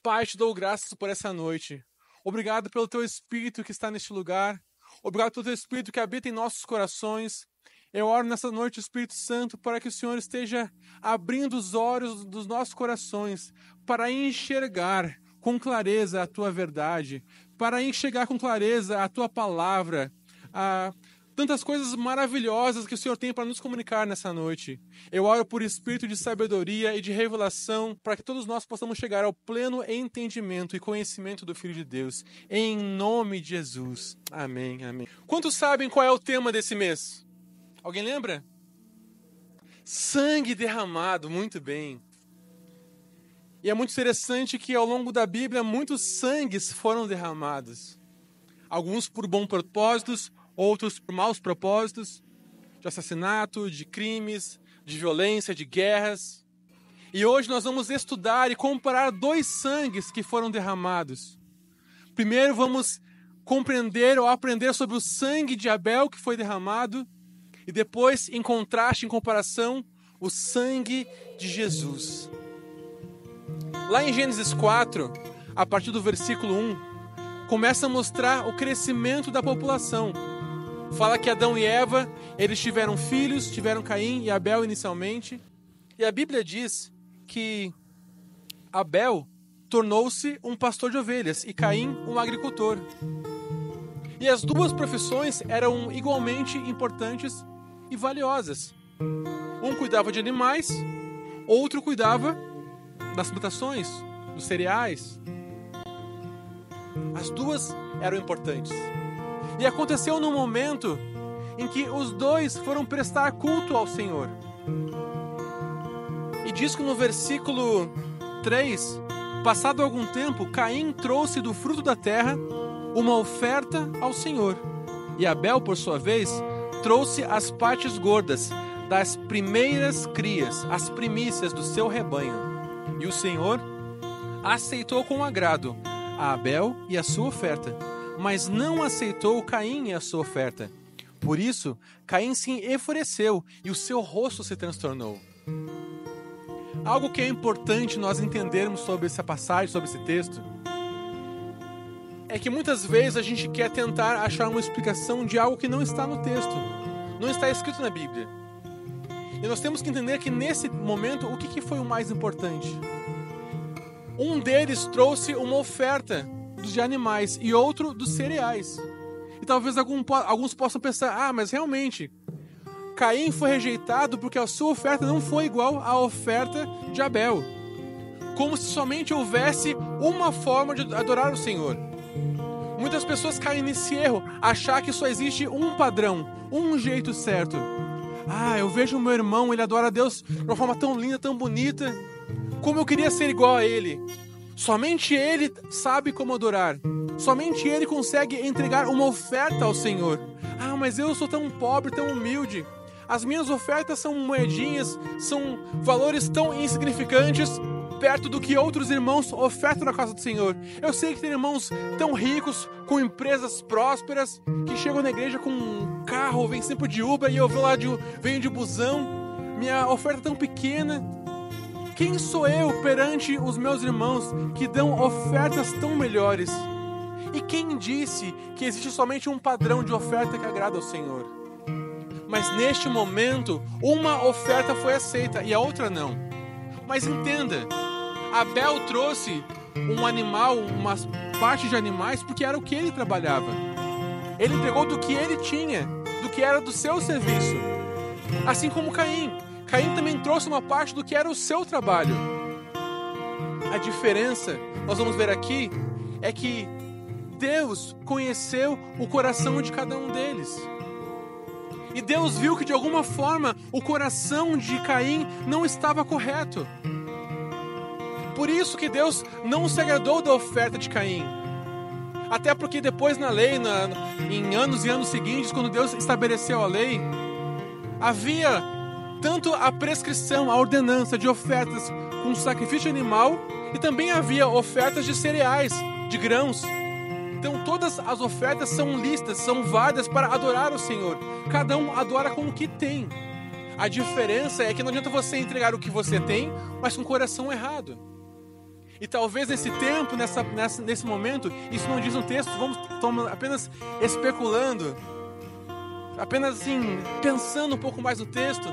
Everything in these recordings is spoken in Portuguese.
Pai, te dou graças por essa noite. Obrigado pelo teu Espírito que está neste lugar. Obrigado pelo teu Espírito que habita em nossos corações. Eu oro nessa noite, Espírito Santo, para que o Senhor esteja abrindo os olhos dos nossos corações para enxergar com clareza a tua verdade, para enxergar com clareza a tua palavra, tantas coisas maravilhosas que o Senhor tem para nos comunicar nessa noite. Eu oro por espírito de sabedoria e de revelação, para que todos nós possamos chegar ao pleno entendimento e conhecimento do Filho de Deus. Em nome de Jesus. Amém, amém. Quantos sabem qual é o tema desse mês? Alguém lembra? Sangue derramado, muito bem. E é muito interessante que ao longo da Bíblia muitos sangues foram derramados. Alguns por bons propósitos, outros por maus propósitos, de assassinato, de crimes, de violência, de guerras. E hoje nós vamos estudar e comparar dois sangues que foram derramados. Primeiro vamos compreender ou aprender sobre o sangue de Abel que foi derramado, e depois, em contraste, em comparação, o sangue de Jesus. Lá em Gênesis 4, a partir do versículo 1, começa a mostrar o crescimento da população. Fala que Adão e Eva, eles tiveram filhos, tiveram Caim e Abel inicialmente. E a Bíblia diz que Abel tornou-se um pastor de ovelhas e Caim um agricultor. E as duas profissões eram igualmente importantes e valiosas. Um cuidava de animais, outro cuidava das plantações, dos cereais. As duas eram importantes. E aconteceu num momento em que os dois foram prestar culto ao Senhor. E diz que no versículo 3, passado algum tempo, Caim trouxe do fruto da terra uma oferta ao Senhor. E Abel, por sua vez, trouxe as partes gordas das primeiras crias, as primícias do seu rebanho. E o Senhor aceitou com agrado a Abel e a sua oferta, mas não aceitou Caim e a sua oferta. Por isso, Caim se enfureceu e o seu rosto se transtornou. Algo que é importante nós entendermos sobre essa passagem, sobre esse texto, é que muitas vezes a gente quer tentar achar uma explicação de algo que não está no texto, não está escrito na Bíblia. E nós temos que entender que nesse momento, o que foi o mais importante? Um deles trouxe uma oferta de animais e outro dos cereais. E talvez alguns possam pensar, mas realmente, Caim foi rejeitado porque a sua oferta não foi igual à oferta de Abel. Como se somente houvesse uma forma de adorar o Senhor. Muitas pessoas caem nesse erro, achar que só existe um padrão, um jeito certo. Eu vejo o meu irmão, ele adora a Deus de uma forma tão linda, tão bonita. Como eu queria ser igual a ele. Somente ele sabe como adorar. Somente ele consegue entregar uma oferta ao Senhor. Mas eu sou tão pobre, tão humilde. As minhas ofertas são moedinhas, são valores tão insignificantes perto do que outros irmãos ofertam na casa do Senhor. Eu sei que tem irmãos tão ricos, com empresas prósperas, que chegam na igreja com um carro, vem sempre de Uber, e eu venho de busão. Minha oferta é tão pequena. Quem sou eu perante os meus irmãos que dão ofertas tão melhores? E quem disse que existe somente um padrão de oferta que agrada ao Senhor? Mas neste momento, uma oferta foi aceita e a outra não. Mas entenda, Abel trouxe um animal, uma parte de animais, porque era o que ele trabalhava. Ele entregou do que ele tinha, do que era do seu serviço. Assim como Caim. Caim também trouxe uma parte do que era o seu trabalho. A diferença, nós vamos ver aqui, é que Deus conheceu o coração de cada um deles. E Deus viu que de alguma forma o coração de Caim não estava correto. Por isso que Deus não se agradou da oferta de Caim. Até porque depois na lei, em anos e anos seguintes, quando Deus estabeleceu a lei, havia tanto a prescrição, a ordenança de ofertas com sacrifício animal, e também havia ofertas de cereais, de grãos. Então todas as ofertas são listas, são válidas para adorar o Senhor. Cada um adora com o que tem. A diferença é que não adianta você entregar o que você tem, mas com o coração errado. E talvez nesse tempo, nesse momento, isso não diz no texto, estamos apenas especulando, apenas assim, pensando um pouco mais no texto.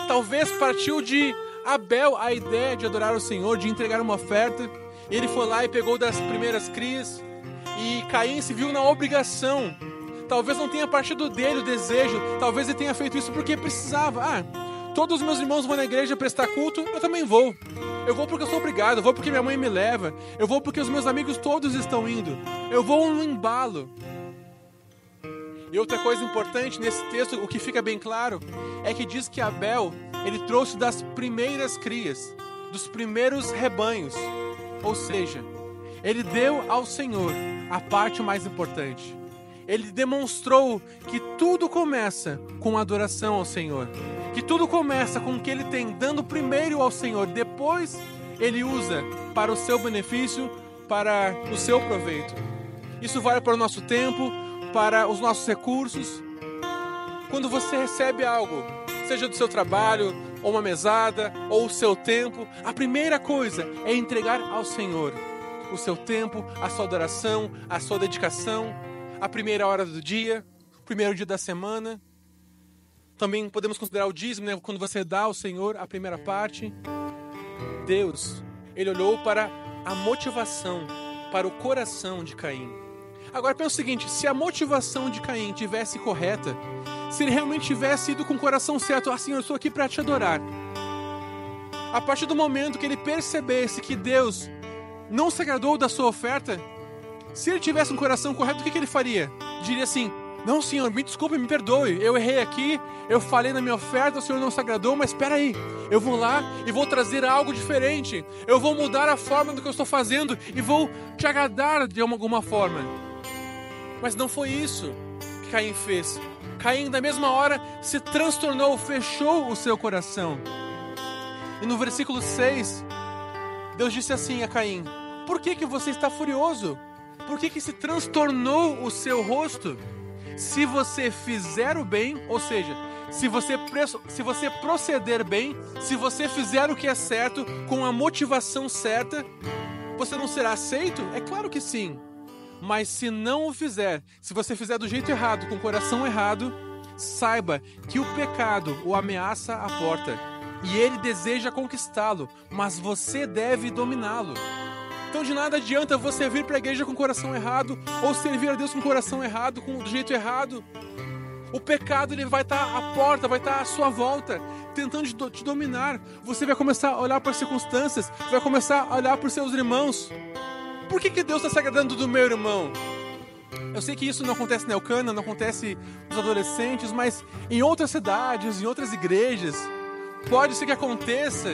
Talvez partiu de Abel a ideia de adorar o Senhor, de entregar uma oferta. Ele foi lá e pegou das primeiras crias, e Caim se viu na obrigação. Talvez não tenha partido dele o desejo, talvez ele tenha feito isso porque precisava. Todos os meus irmãos vão na igreja prestar culto, eu também vou. Eu vou porque eu sou obrigado, eu vou porque minha mãe me leva, eu vou porque os meus amigos todos estão indo, eu vou no embalo. E outra coisa importante nesse texto, o que fica bem claro, é que diz que Abel, ele trouxe das primeiras crias, dos primeiros rebanhos. Ou seja, ele deu ao Senhor a parte mais importante. Ele demonstrou que tudo começa com adoração ao Senhor. Que tudo começa com o que ele tem, dando primeiro ao Senhor. Depois, ele usa para o seu benefício, para o seu proveito. Isso vale para o nosso tempo, para os nossos recursos. Quando você recebe algo, seja do seu trabalho, ou uma mesada, ou o seu tempo, a primeira coisa é entregar ao Senhor o seu tempo, a sua adoração, a sua dedicação, a primeira hora do dia, o primeiro dia da semana. Também podemos considerar o dízimo, né? Quando você dá ao Senhor a primeira parte. Deus, ele olhou para a motivação, para o coração de Caim. Agora pensa o seguinte, se a motivação de Caim tivesse correta, se ele realmente tivesse ido com o coração certo, Senhor, eu estou aqui para te adorar. A partir do momento que ele percebesse que Deus não se agradou da sua oferta, se ele tivesse um coração correto, o que ele faria? Diria assim, não, Senhor, me desculpe, me perdoe, eu errei aqui, eu falei na minha oferta, o Senhor não se agradou, mas espera aí, eu vou lá e vou trazer algo diferente, eu vou mudar a forma do que eu estou fazendo e vou te agradar de alguma forma. Mas não foi isso que Caim fez. Caim, da mesma hora, se transtornou, fechou o seu coração. E no versículo 6, Deus disse assim a Caim, por que você está furioso? Por que se transtornou o seu rosto? Se você fizer o bem, ou seja, se você proceder bem, se você fizer o que é certo, com a motivação certa, você não será aceito? É claro que sim. Mas se não o fizer, se você fizer do jeito errado, com o coração errado, saiba que o pecado o ameaça à porta. E ele deseja conquistá-lo, mas você deve dominá-lo. Então de nada adianta você vir para a igreja com o coração errado, ou servir a Deus com o coração errado, do jeito errado. O pecado ele vai estar à porta, vai estar à sua volta, tentando te dominar. Você vai começar a olhar para as circunstâncias, vai começar a olhar para os seus irmãos. Por que Deus está se agradando do meu irmão? Eu sei que isso não acontece na Eucana, não acontece nos adolescentes, mas em outras cidades, em outras igrejas, pode ser que aconteça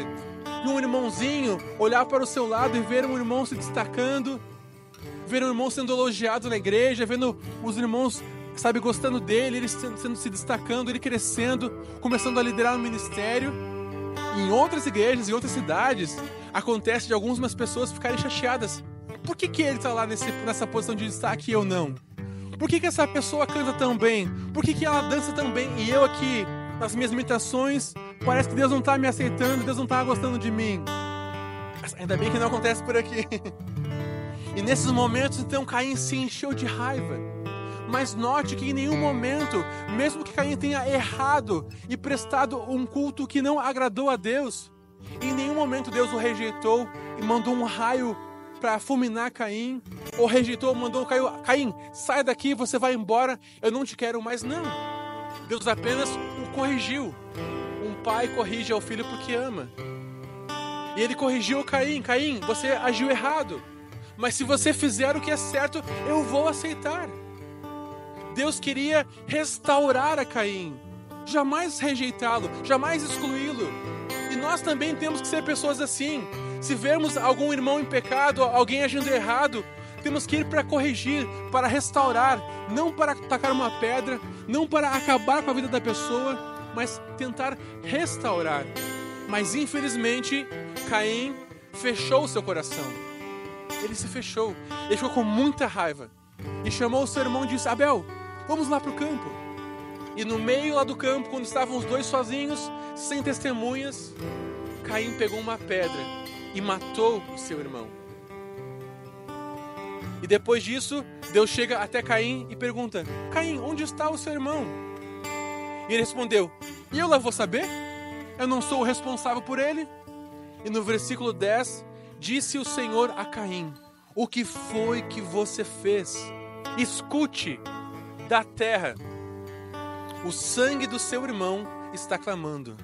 de um irmãozinho olhar para o seu lado e ver um irmão se destacando, ver um irmão sendo elogiado na igreja, vendo os irmãos, gostando dele, ele se destacando, ele crescendo, começando a liderar o ministério. E em outras igrejas, em outras cidades, acontece de algumas pessoas ficarem chateadas. Por que ele está lá nessa posição de destaque e eu não? Por que essa pessoa canta tão bem? Por que ela dança tão bem e eu aqui, nas minhas imitações, parece que Deus não está me aceitando, Deus não está gostando de mim? Ainda bem que não acontece por aqui. E nesses momentos, então, Caim se encheu de raiva. Mas note que em nenhum momento, mesmo que Caim tenha errado e prestado um culto que não agradou a Deus, em nenhum momento Deus o rejeitou e mandou um raio para fulminar Caim, ou rejeitou, mandou Caim, sai daqui, você vai embora, eu não te quero mais, não. Deus apenas o corrigiu. Um pai corrige ao filho porque ama. E ele corrigiu Caim, você agiu errado, mas se você fizer o que é certo, eu vou aceitar. Deus queria restaurar a Caim, jamais rejeitá-lo, jamais excluí-lo. E nós também temos que ser pessoas assim. Se vermos algum irmão em pecado, alguém agindo errado, temos que ir para corrigir, para restaurar, não para tacar uma pedra, não para acabar com a vida da pessoa, mas tentar restaurar. Mas infelizmente, Caim fechou o seu coração. Ele se fechou, ele ficou com muita raiva e chamou o seu irmão e disse, Abel, vamos lá para o campo. E no meio lá do campo, quando estavam os dois sozinhos, sem testemunhas, Caim pegou uma pedra e matou o seu irmão. E depois disso, Deus chega até Caim e pergunta: Caim, onde está o seu irmão? E ele respondeu: e eu lá vou saber? Eu não sou o responsável por ele? E no versículo 10, disse o Senhor a Caim: o que foi que você fez? Escute, da terra, o sangue do seu irmão está clamando.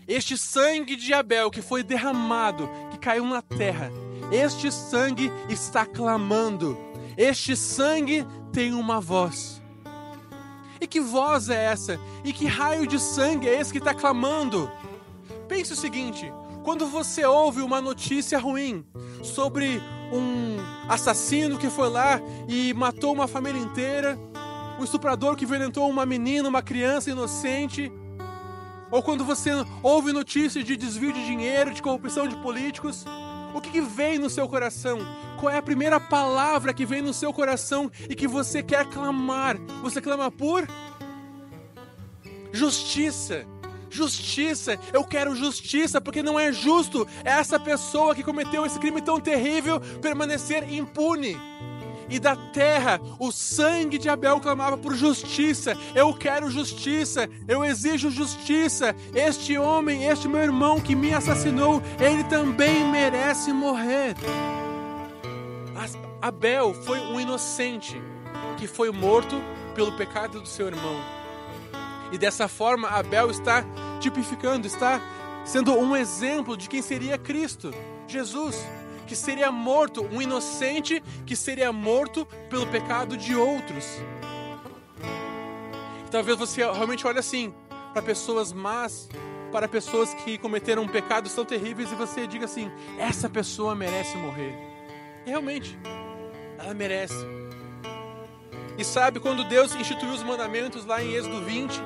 Este sangue de Abel que foi derramado, que caiu na terra, este sangue está clamando. Este sangue tem uma voz. E que voz é essa? E que raio de sangue é esse que está clamando? Pense o seguinte: quando você ouve uma notícia ruim sobre um assassino que foi lá e matou uma família inteira, um estuprador que violentou uma menina, uma criança inocente, ou quando você ouve notícias de desvio de dinheiro, de corrupção de políticos, o que vem no seu coração? Qual é a primeira palavra que vem no seu coração e que você quer clamar? Você clama por justiça. Justiça, eu quero justiça, porque não é justo essa pessoa que cometeu esse crime tão terrível permanecer impune. E da terra, o sangue de Abel clamava por justiça. Eu quero justiça, eu exijo justiça. Este homem, este meu irmão que me assassinou, ele também merece morrer. Abel foi um inocente que foi morto pelo pecado do seu irmão. E dessa forma, Abel está tipificando, está sendo um exemplo de quem seria Cristo, Jesus, que seria morto, um inocente que seria morto pelo pecado de outros. Talvez você realmente olhe assim, para pessoas más, para pessoas que cometeram pecados tão terríveis e você diga assim: essa pessoa merece morrer. E realmente, ela merece. E sabe, quando Deus instituiu os mandamentos lá em Êxodo 20,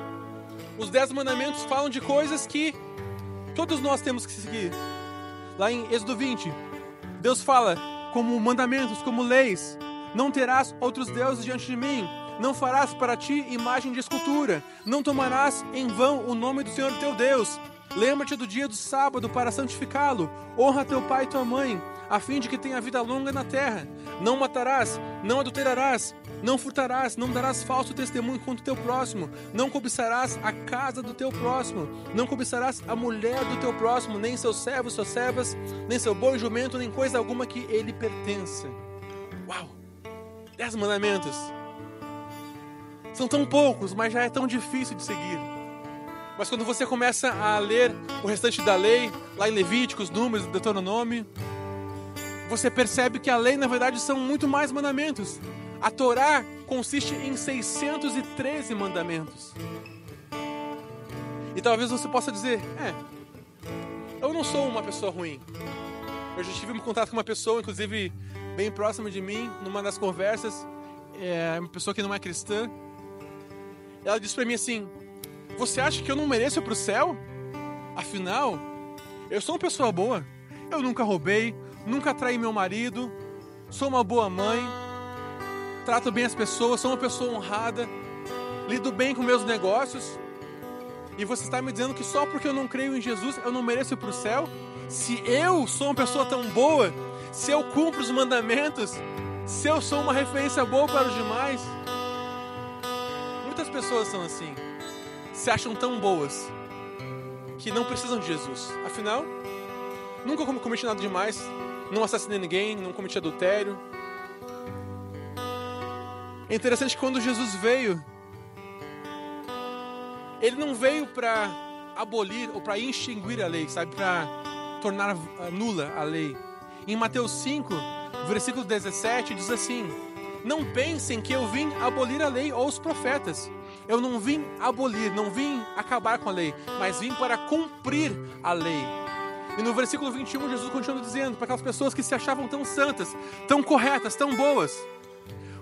os 10 mandamentos falam de coisas que todos nós temos que seguir. Lá em Êxodo 20, Deus fala como mandamentos, como leis: não terás outros deuses diante de mim, não farás para ti imagem de escultura, não tomarás em vão o nome do Senhor teu Deus, lembra-te do dia do sábado para santificá-lo, honra teu pai e tua mãe, a fim de que tenha vida longa na terra, não matarás, não adulterarás, não furtarás, não darás falso testemunho contra o teu próximo, não cobiçarás a casa do teu próximo, não cobiçarás a mulher do teu próximo, nem seus servos, suas servas, nem seu boi, jumento, nem coisa alguma que ele pertença. Uau! 10 mandamentos. São tão poucos, mas já é tão difícil de seguir. Mas quando você começa a ler o restante da lei, lá em Levíticos, Números, Deuteronômio, você percebe que a lei, na verdade, são muito mais mandamentos. A Torá consiste em 613 mandamentos. E talvez você possa dizer: eu não sou uma pessoa ruim. Eu já tive um contato com uma pessoa, inclusive bem próxima de mim, numa das conversas, uma pessoa que não é cristã. Ela disse pra mim assim: você acha que eu não mereço ir pro céu? Afinal, eu sou uma pessoa boa. Eu nunca roubei, nunca traí meu marido, sou uma boa mãe, trato bem as pessoas, sou uma pessoa honrada, lido bem com meus negócios. E você está me dizendo que só porque eu não creio em Jesus eu não mereço ir para o céu? Se eu sou uma pessoa tão boa, se eu cumpro os mandamentos, se eu sou uma referência boa para os demais. Muitas pessoas são assim, se acham tão boas que não precisam de Jesus. Afinal, nunca cometi nada demais, não assassinei ninguém, não cometi adultério. É interessante que quando Jesus veio, ele não veio para abolir ou para extinguir a lei, sabe? Para tornar nula a lei. Em Mateus 5, versículo 17, diz assim: não pensem que eu vim abolir a lei ou os profetas. Eu não vim abolir, não vim acabar com a lei, mas vim para cumprir a lei. E no versículo 21, Jesus continua dizendo para aquelas pessoas que se achavam tão santas, tão corretas, tão boas: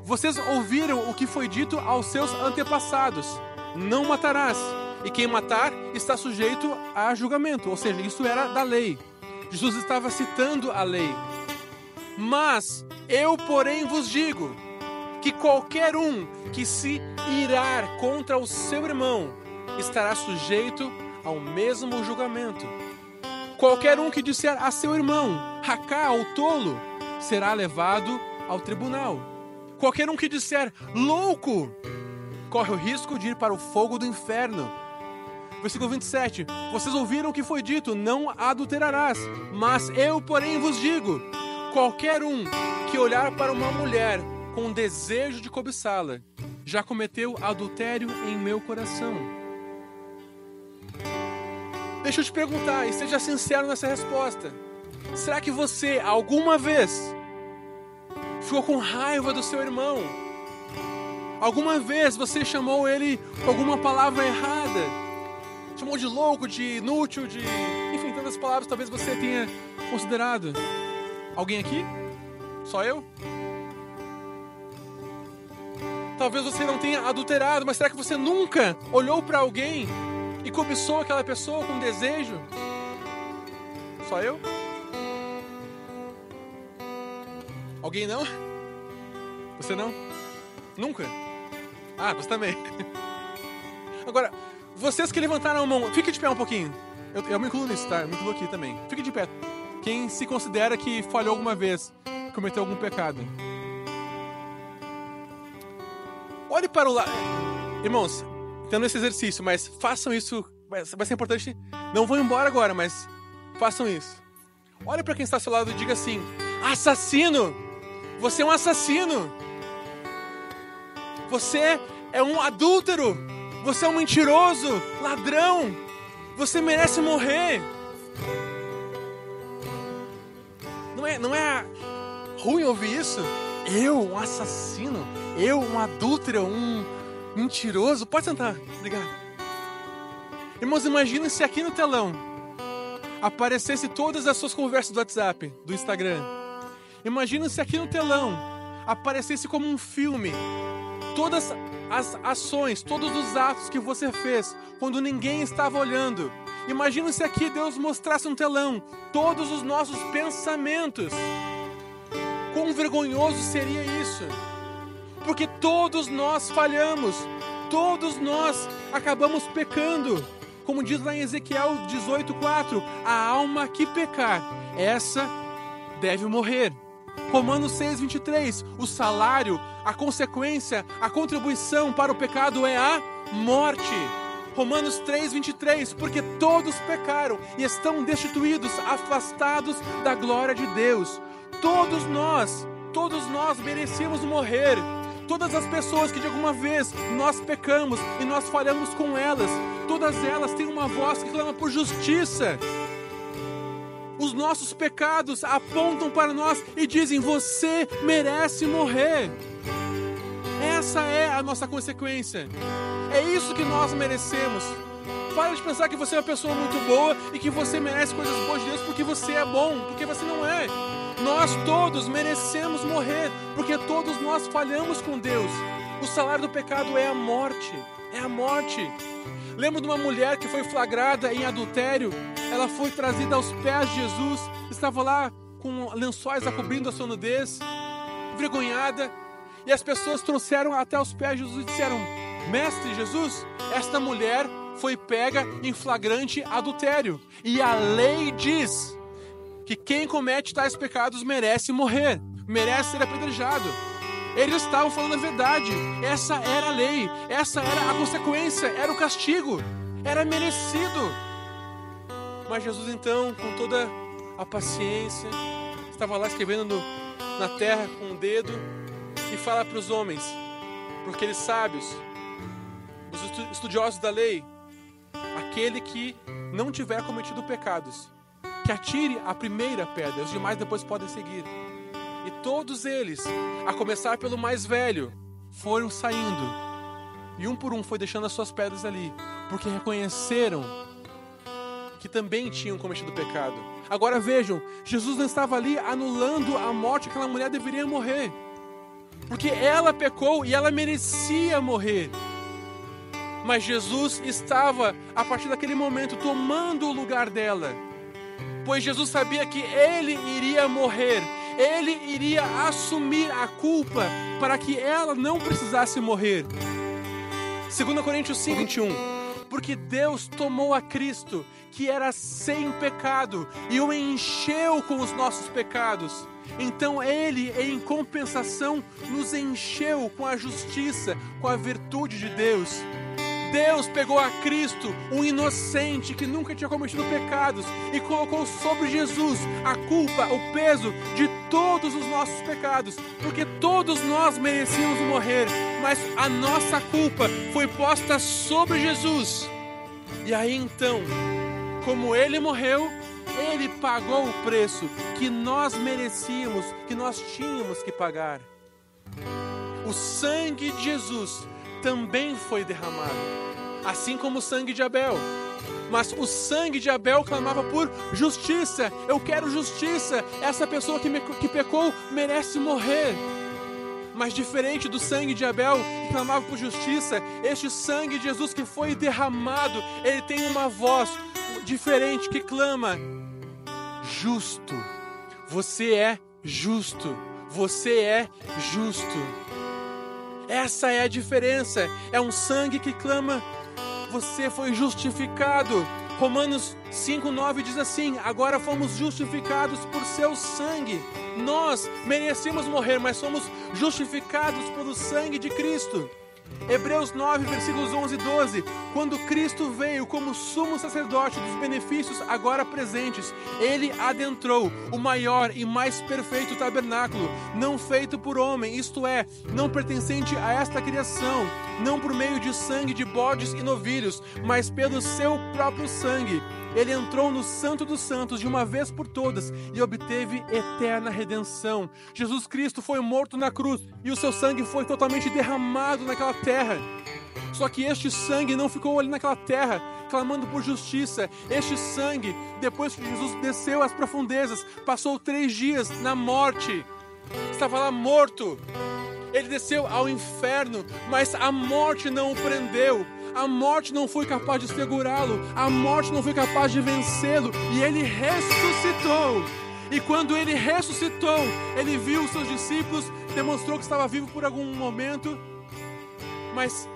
vocês ouviram o que foi dito aos seus antepassados: não matarás, e quem matar está sujeito a julgamento. Ou seja, isso era da lei. Jesus estava citando a lei. Mas eu, porém, vos digo que qualquer um que se irar contra o seu irmão estará sujeito ao mesmo julgamento. Qualquer um que disser a seu irmão, racá ou tolo, será levado ao tribunal. Qualquer um que disser louco, corre o risco de ir para o fogo do inferno. Versículo 27. Vocês ouviram o que foi dito, não adulterarás. Mas eu, porém, vos digo, qualquer um que olhar para uma mulher com desejo de cobiçá-la, já cometeu adultério em meu coração. Deixa eu te perguntar, e seja sincero nessa resposta. Será que você, alguma vez, ficou com raiva do seu irmão? Alguma vez você chamou ele com alguma palavra errada? Chamou de louco, de inútil, de... enfim, tantas palavras talvez você tenha considerado. Alguém aqui? Só eu? Talvez você não tenha adulterado, mas será que você nunca olhou para alguém e cobiçou aquela pessoa com desejo? Só eu? Alguém não? Você não? Nunca? Ah, você também. Agora, vocês que levantaram a mão, fique de pé um pouquinho. Eu me incluo nisso, tá? Eu me incluo aqui também. Fique de pé. Quem se considera que falhou alguma vez, cometeu algum pecado. Olhe para o lado. Irmãos, tendo esse exercício, mas façam isso. Vai ser importante. Não vão embora agora, mas façam isso. Olhe para quem está ao seu lado e diga assim: assassino! Você é um assassino! Você é um adúltero! Você é um mentiroso! Ladrão! Você merece morrer! Não é ruim ouvir isso? Eu, um assassino? Eu, um adúltero? Um mentiroso? Pode sentar. Obrigado. Irmãos, imaginem se aqui no telão aparecesse todas as suas conversas do WhatsApp, do Instagram. Imagina se aqui no telão aparecesse como um filme todas as ações, todos os atos que você fez quando ninguém estava olhando. Imagina se aqui Deus mostrasse no telão todos os nossos pensamentos. Quão vergonhoso seria isso? Porque todos nós falhamos, todos nós acabamos pecando. Como diz lá em Ezequiel 18:4, a alma que pecar, essa deve morrer. Romanos 6:23, o salário, a consequência, a contribuição para o pecado é a morte. Romanos 3:23, porque todos pecaram e estão destituídos, afastados da glória de Deus. Todos nós merecíamos morrer. Todas as pessoas que de alguma vez nós pecamos e nós falhamos com elas, todas elas têm uma voz que clama por justiça. Os nossos pecados apontam para nós e dizem: você merece morrer. Essa é a nossa consequência. É isso que nós merecemos. Para de pensar que você é uma pessoa muito boa e que você merece coisas boas de Deus porque você é bom, porque você não é. Nós todos merecemos morrer, porque todos nós falhamos com Deus. O salário do pecado é a morte. É a morte. Lembro de uma mulher que foi flagrada em adultério. Ela foi trazida aos pés de Jesus. Estava lá com lençóis a cobrindo a sua nudez, envergonhada. E as pessoas trouxeram até os pés de Jesus e disseram: Mestre Jesus, esta mulher foi pega em flagrante adultério. E a lei diz que quem comete tais pecados merece morrer, merece ser apedrejado. Eles estavam falando a verdade. Essa era a lei, essa era a consequência, era o castigo, era merecido. Mas Jesus então, com toda a paciência, estava lá escrevendo na terra com o dedo e fala para os homens, para aqueles sábios, os estudiosos da lei: aquele que não tiver cometido pecados, que atire a primeira pedra, os demais depois podem seguir. E todos eles, a começar pelo mais velho, foram saindo. E um por um foi deixando as suas pedras ali, porque reconheceram que também tinham cometido pecado. Agora vejam, Jesus não estava ali anulando a morte que aquela mulher deveria morrer, porque ela pecou e ela merecia morrer. Mas Jesus estava, a partir daquele momento, tomando o lugar dela. Pois Jesus sabia que ele iria morrer, ele iria assumir a culpa para que ela não precisasse morrer. 2 Coríntios 5:21. Porque Deus tomou a Cristo, que era sem pecado, e o encheu com os nossos pecados. Então Ele, em compensação, nos encheu com a justiça, com a virtude de Deus. Deus pegou a Cristo, um inocente que nunca tinha cometido pecados, e colocou sobre Jesus a culpa, o peso de todos os nossos pecados, porque todos nós merecíamos morrer, mas a nossa culpa foi posta sobre Jesus. E aí então, como Ele morreu, Ele pagou o preço que nós merecíamos, que nós tínhamos que pagar. O sangue de Jesus também foi derramado, assim como o sangue de Abel. Mas o sangue de Abel clamava por justiça. Eu quero justiça. Essa pessoa que pecou merece morrer. Mas diferente do sangue de Abel, que clamava por justiça, este sangue de Jesus que foi derramado, ele tem uma voz diferente que clama: justo. Você é justo. Você é justo. Essa é a diferença. É um sangue que clama: você foi justificado. Romanos 5:9 diz assim: agora fomos justificados por seu sangue. Nós merecíamos morrer, mas somos justificados pelo sangue de Cristo. Hebreus 9, versículos 11 e 12. Quando Cristo veio como sumo sacerdote dos benefícios agora presentes, Ele adentrou o maior e mais perfeito tabernáculo, não feito por homem, isto é, não pertencente a esta criação, não por meio de sangue de bodes e novilhos, mas pelo seu próprio sangue. Ele entrou no Santo dos Santos de uma vez por todas e obteve eterna redenção. Jesus Cristo foi morto na cruz e o seu sangue foi totalmente derramado naquela terra. Só que este sangue não ficou ali naquela terra, clamando por justiça. Este sangue, depois que Jesus desceu às profundezas, passou 3 dias na morte, estava lá morto. Ele desceu ao inferno, mas a morte não o prendeu. A morte não foi capaz de segurá-lo, a morte não foi capaz de vencê-lo, e ele ressuscitou. E quando ele ressuscitou, ele viu os seus discípulos, demonstrou que estava vivo por algum momento, mas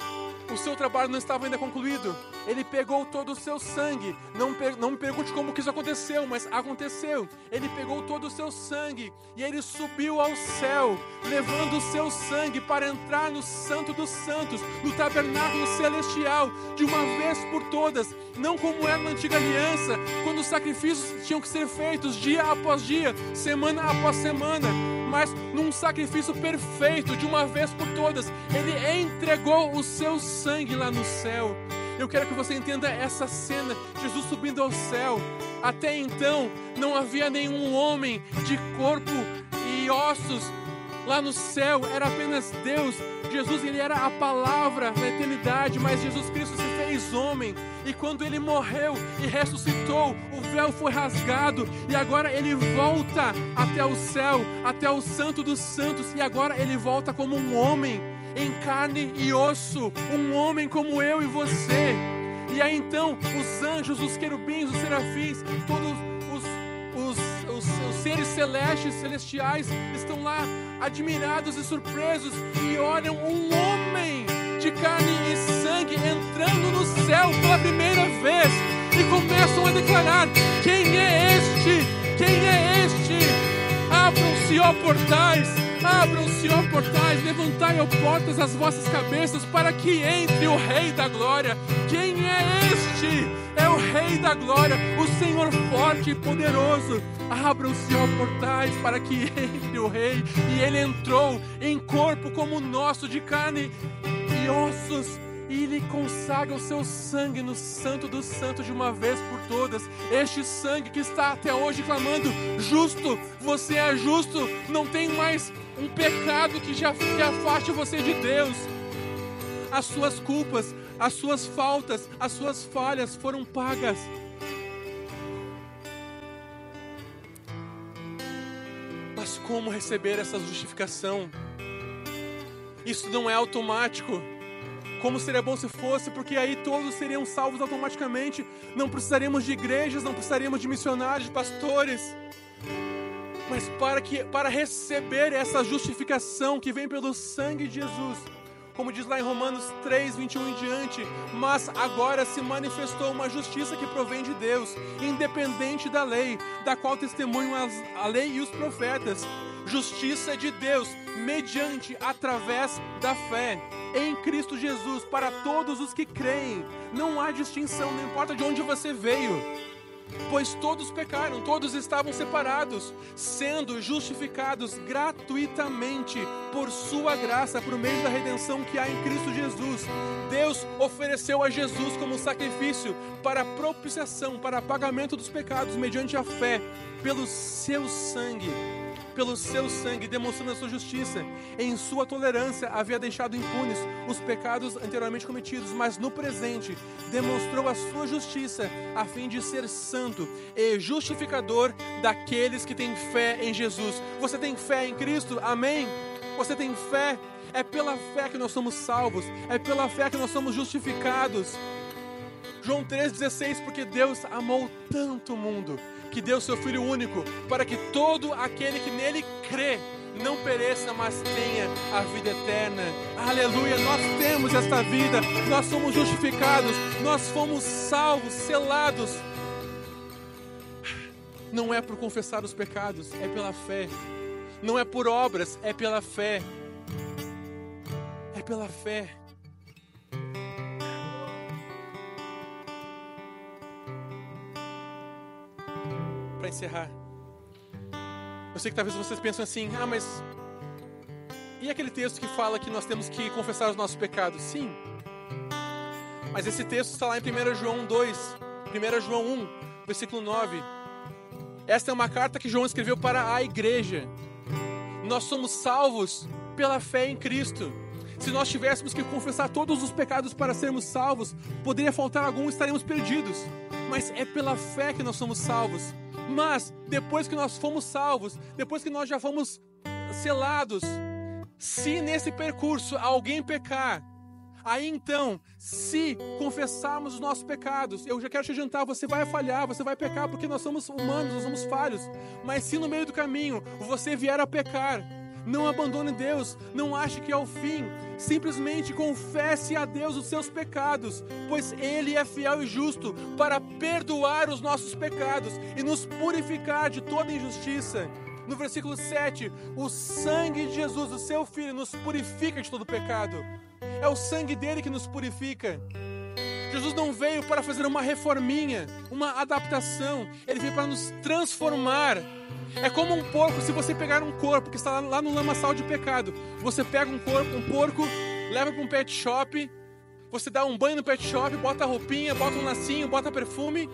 o seu trabalho não estava ainda concluído. Ele pegou todo o seu sangue. Não me pergunte como que isso aconteceu, mas aconteceu. Ele pegou todo o seu sangue e ele subiu ao céu, levando o seu sangue para entrar no Santo dos Santos, no tabernáculo celestial, de uma vez por todas. Não como era na antiga aliança, quando os sacrifícios tinham que ser feitos dia após dia, semana após semana, mas num sacrifício perfeito, de uma vez por todas. Ele entregou o seu sangue lá no céu. Eu quero que você entenda essa cena, Jesus subindo ao céu. Até então, não havia nenhum homem de corpo e ossos lá no céu, era apenas Deus. Jesus, ele era a palavra na eternidade, mas Jesus Cristo se fez homem. E quando ele morreu e ressuscitou, o véu foi rasgado e agora ele volta até o céu, até o Santo dos Santos, e agora ele volta como um homem, em carne e osso, um homem como eu e você. E aí então, os anjos, os querubins, os serafins, todos os seres celestiais estão lá admirados e surpresos e olham um homem de carne e sangue entrando no céu pela primeira vez e começam a declarar: quem é este? Quem é este? Abram-se, ó portais! Abram-se, ó portais, levantai, ó portas, as vossas cabeças, para que entre o Rei da Glória. Quem é este? É o Rei da Glória, o Senhor forte e poderoso. Abram-se, ó portais, para que entre o Rei. E ele entrou em corpo como o nosso, de carne e ossos, e ele consagra o seu sangue no Santo dos Santos de uma vez por todas. Este sangue que está até hoje clamando: justo, você é justo, não tem mais um pecado que afaste você de Deus. As suas culpas, as suas faltas, as suas falhas foram pagas. Mas como receber essa justificação? Isso não é automático. Como seria bom se fosse, porque aí todos seriam salvos automaticamente. Não precisaríamos de igrejas, não precisaríamos de missionários, de pastores. Mas para receber essa justificação que vem pelo sangue de Jesus, como diz lá em Romanos 3, 21 em diante, mas agora se manifestou uma justiça que provém de Deus, independente da lei, da qual testemunham a lei e os profetas. Justiça de Deus, mediante, através da fé em Cristo Jesus, para todos os que creem. Não há distinção, não importa de onde você veio, pois todos pecaram, todos estavam separados, sendo justificados gratuitamente por sua graça, por meio da redenção que há em Cristo Jesus. Deus ofereceu a Jesus como sacrifício para propiciação, para pagamento dos pecados, mediante a fé, pelo seu sangue, demonstrando a sua justiça. Em sua tolerância havia deixado impunes os pecados anteriormente cometidos, mas no presente demonstrou a sua justiça, a fim de ser santo e justificador daqueles que têm fé em Jesus. Você tem fé em Cristo? Amém? Você tem fé? É pela fé que nós somos salvos, é pela fé que nós somos justificados. João 3,16, porque Deus amou tanto o mundo, que deu seu Filho único, para que todo aquele que nele crê não pereça, mas tenha a vida eterna. Aleluia, nós temos esta vida, nós somos justificados, nós fomos salvos, selados. Não é por confessar os pecados, é pela fé. Não é por obras, é pela fé. É pela fé. Para encerrar, eu sei que talvez vocês pensem assim: ah, mas e aquele texto que fala que nós temos que confessar os nossos pecados? Sim, mas esse texto está lá em 1 João 2, 1 João 1, versículo 9. Esta é uma carta que João escreveu para a igreja. Nós somos salvos pela fé em Cristo. Se nós tivéssemos que confessar todos os pecados para sermos salvos, poderia faltar algum, estaríamos perdidos. Mas é pela fé que nós somos salvos. Mas, depois que nós fomos salvos, depois que nós já fomos selados, se nesse percurso alguém pecar, aí então, se confessarmos os nossos pecados, eu já quero te adiantar, você vai falhar, você vai pecar, porque nós somos humanos, nós somos falhos. Mas se no meio do caminho você vier a pecar, não abandone Deus, não ache que é o fim. Simplesmente confesse a Deus os seus pecados, pois Ele é fiel e justo para perdoar os nossos pecados e nos purificar de toda injustiça. No versículo 7, o sangue de Jesus, o seu Filho, nos purifica de todo pecado. É o sangue dele que nos purifica. Jesus não veio para fazer uma reforminha, uma adaptação. Ele veio para nos transformar. É como um porco. Se você pegar um corpo que está lá no lamaçal de pecado, você pega um porco, leva para um pet shop, você dá um banho no pet shop, bota a roupinha, bota um lacinho, bota perfume,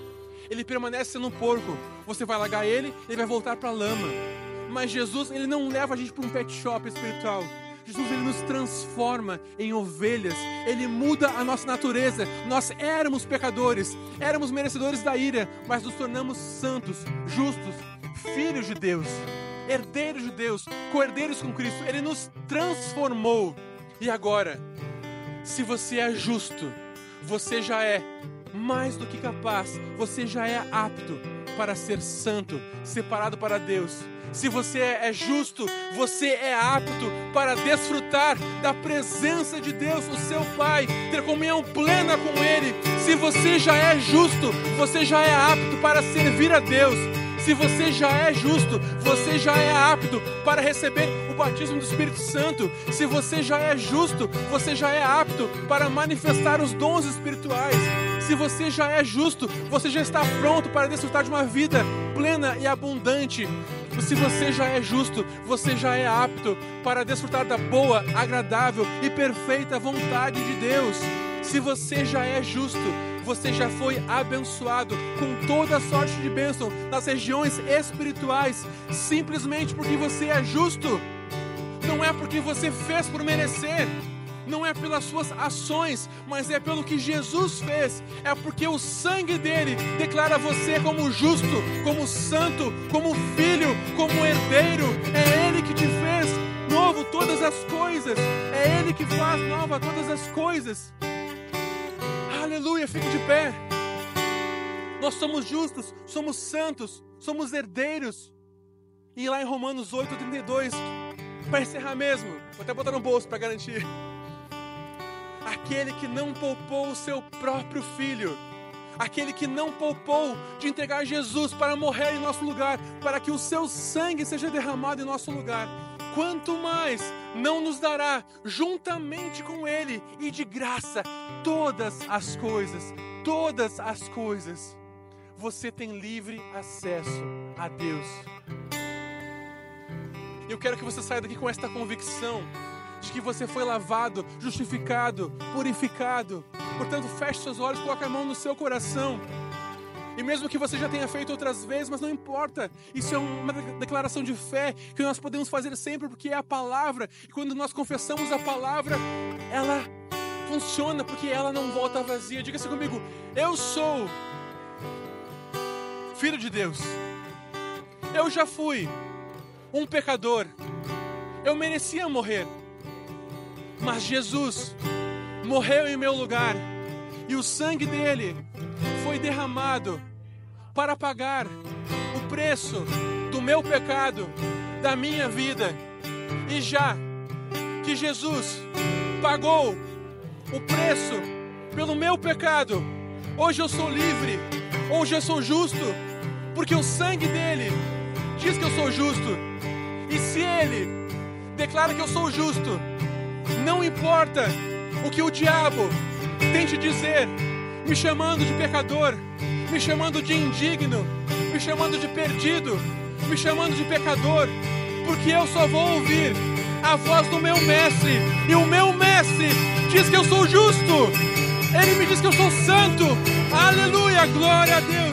ele permanece sendo um porco. Você vai largar ele, ele vai voltar para a lama. Mas Jesus, ele não leva a gente para um pet shop espiritual. Jesus, ele nos transforma em ovelhas. Ele muda a nossa natureza. Nós éramos pecadores, éramos merecedores da ira, mas nos tornamos santos, justos, filhos de Deus, herdeiros de Deus, co-herdeiros com Cristo. Ele nos transformou. E agora, se você é justo, você já é mais do que capaz, você já é apto para ser santo, separado para Deus. Se você é justo, você é apto para desfrutar da presença de Deus, o seu Pai, ter comunhão plena com Ele. Se você já é justo, você já é apto para servir a Deus. Se você já é justo, você já é apto para receber o batismo do Espírito Santo. Se você já é justo, você já é apto para manifestar os dons espirituais. Se você já é justo, você já está pronto para desfrutar de uma vida plena e abundante. Se você já é justo, você já é apto para desfrutar da boa, agradável e perfeita vontade de Deus. Se você já é justo, você já foi abençoado com toda sorte de bênção nas regiões espirituais, simplesmente porque você é justo. Não é porque você fez por merecer, não é pelas suas ações, mas é pelo que Jesus fez. É porque o sangue dele declara você como justo, como santo, como filho, como herdeiro. É ele que te fez novo todas as coisas. É ele que faz nova todas as coisas. Aleluia, fique de pé. Nós somos justos, somos santos, somos herdeiros. E lá em Romanos 8:32, para encerrar mesmo, vou até botar no bolso para garantir. aquele que não poupou o seu próprio filho, aquele que não poupou de entregar Jesus para morrer em nosso lugar, para que o seu sangue seja derramado em nosso lugar, quanto mais não nos dará juntamente com ele e de graça todas as coisas. Todas as coisas. Você tem livre acesso a Deus. Eu quero que você saia daqui com esta convicção de que você foi lavado, justificado, purificado. Portanto, feche seus olhos, coloque a mão no seu coração. E mesmo que você já tenha feito outras vezes, mas não importa. Isso é uma declaração de fé que nós podemos fazer sempre, porque é a palavra. E quando nós confessamos a palavra, ela funciona, porque ela não volta vazia. Diga assim comigo: eu sou filho de Deus. Eu já fui um pecador. Eu merecia morrer, mas Jesus morreu em meu lugar, e o sangue dele foi derramado para pagar o preço do meu pecado, da minha vida. E já que Jesus pagou o preço pelo meu pecado, hoje eu sou livre, hoje eu sou justo, porque o sangue dele diz que eu sou justo. E se ele declara que eu sou justo, não importa o que o diabo tente dizer, me chamando de pecador, me chamando de indigno, me chamando de perdido, me chamando de pecador, porque eu só vou ouvir a voz do meu mestre, e o meu mestre diz que eu sou justo, ele me diz que eu sou santo. Aleluia, glória a Deus.